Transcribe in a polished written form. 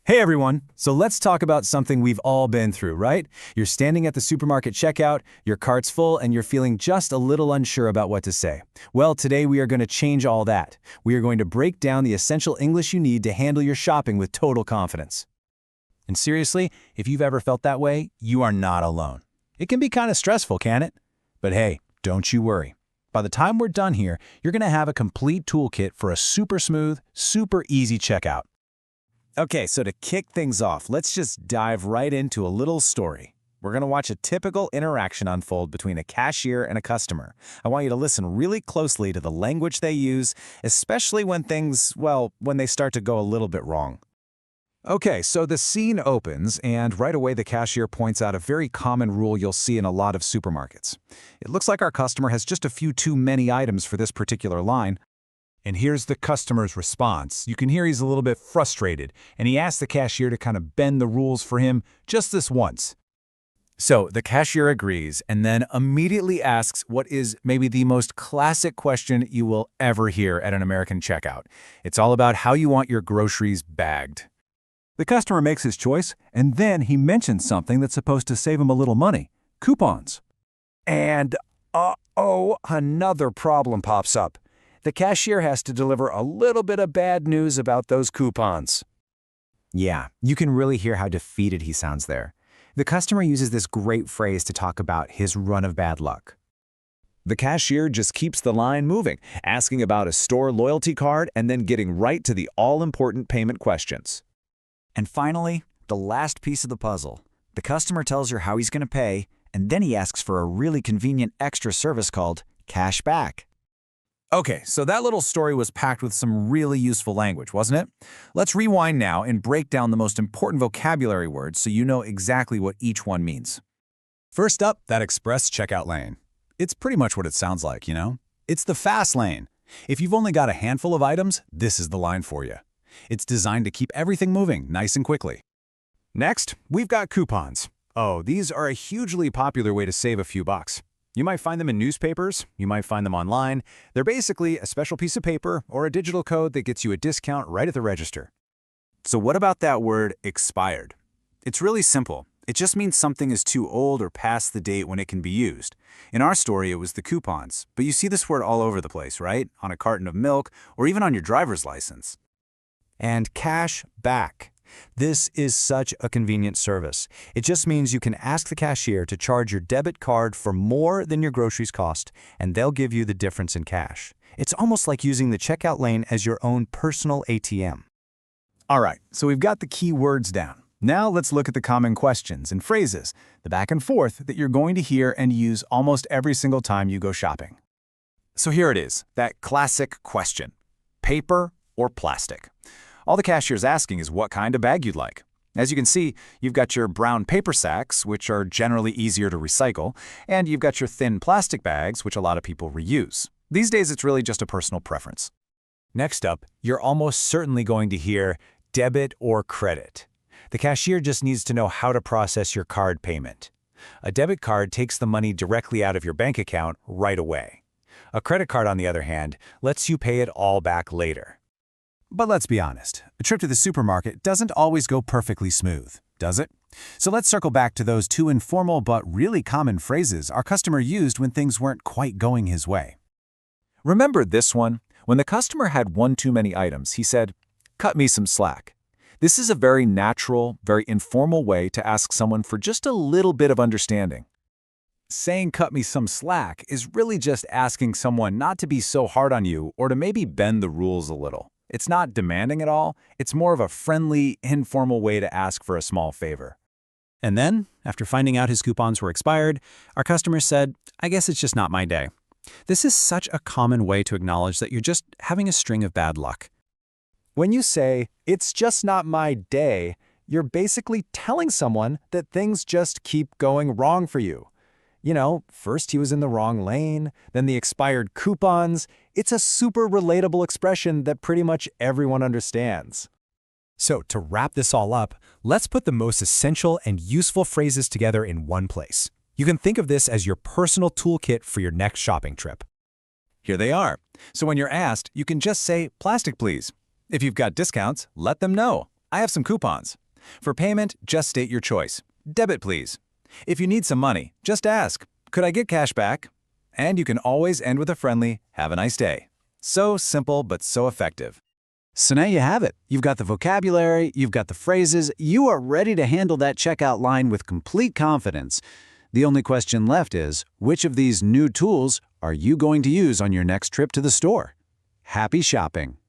Hey everyone! So let's talk about something we've all been through, right? You're standing at the supermarket checkout, your cart's full, and you're feeling just a little unsure about what to say. Well, today we are going to change all that. We are going to break down the essential English you need to handle your shopping with total confidence. And seriously, if you've ever felt that way, you are not alone. It can be kind of stressful, can't it? But hey, don't you worry. By the time we're done here, you're going to have a complete toolkit for a super smooth, super easy checkout. Okay, so to kick things off, let's just dive right into a little story. We're going to watch a typical interaction unfold between a cashier and a customer. I want you to listen really closely to the language they use, especially when when they start to go a little bit wrong. Okay, so the scene opens, and right away the cashier points out a very common rule you'll see in a lot of supermarkets. It looks like our customer has just a few too many items for this particular line. And here's the customer's response. You can hear he's a little bit frustrated, and he asks the cashier to kind of bend the rules for him just this once. So the cashier agrees and then immediately asks what is maybe the most classic question you will ever hear at an American checkout. It's all about how you want your groceries bagged. The customer makes his choice, and then he mentions something that's supposed to save him a little money: coupons. And, another problem pops up. The cashier has to deliver a little bit of bad news about those coupons. Yeah, you can really hear how defeated he sounds there. The customer uses this great phrase to talk about his run of bad luck. The cashier just keeps the line moving, asking about a store loyalty card and then getting right to the all-important payment questions. And finally, the last piece of the puzzle. The customer tells her how he's going to pay, and then he asks for a really convenient extra service called cash back. Okay, so that little story was packed with some really useful language, wasn't it? Let's rewind now and break down the most important vocabulary words so you know exactly what each one means. First up, that express checkout lane. It's pretty much what it sounds like, you know? It's the fast lane. If you've only got a handful of items, this is the line for you. It's designed to keep everything moving nice and quickly. Next, we've got coupons. Oh, these are a hugely popular way to save a few bucks. You might find them in newspapers, you might find them online. They're basically a special piece of paper or a digital code that gets you a discount right at the register. So what about that word expired? It's really simple. It just means something is too old or past the date when it can be used. In our story, it was the coupons, but you see this word all over the place, right? On a carton of milk or even on your driver's license. And cash back. This is such a convenient service. It just means you can ask the cashier to charge your debit card for more than your groceries cost, and they'll give you the difference in cash. It's almost like using the checkout lane as your own personal ATM. All right, so we've got the key words down. Now let's look at the common questions and phrases, the back and forth that you're going to hear and use almost every single time you go shopping. So here it is, that classic question: paper or plastic? All the cashier's asking is what kind of bag you'd like. As you can see, you've got your brown paper sacks, which are generally easier to recycle, and you've got your thin plastic bags, which a lot of people reuse. These days, it's really just a personal preference. Next up, you're almost certainly going to hear debit or credit. The cashier just needs to know how to process your card payment. A debit card takes the money directly out of your bank account right away. A credit card, on the other hand, lets you pay it all back later. But let's be honest, a trip to the supermarket doesn't always go perfectly smooth, does it? So let's circle back to those two informal but really common phrases our customer used when things weren't quite going his way. Remember this one? When the customer had one too many items, he said, "Cut me some slack." This is a very natural, very informal way to ask someone for just a little bit of understanding. Saying "cut me some slack" is really just asking someone not to be so hard on you or to maybe bend the rules a little. It's not demanding at all. It's more of a friendly, informal way to ask for a small favor. And then, after finding out his coupons were expired, our customer said, "I guess it's just not my day." This is such a common way to acknowledge that you're just having a string of bad luck. When you say, "It's just not my day," you're basically telling someone that things just keep going wrong for you. You know, first he was in the wrong lane, then the expired coupons. It's a super relatable expression that pretty much everyone understands. So to wrap this all up, let's put the most essential and useful phrases together in one place. You can think of this as your personal toolkit for your next shopping trip. Here they are. So when you're asked, you can just say, "Plastic, please." If you've got discounts, let them know. I have some coupons. For payment, just state your choice. Debit, please. If you need some money, just ask, could I get cash back? And you can always end with a friendly, have a nice day. So simple, but so effective. So now you have it. You've got the vocabulary, you've got the phrases, you are ready to handle that checkout line with complete confidence. The only question left is, which of these new tools are you going to use on your next trip to the store? Happy shopping!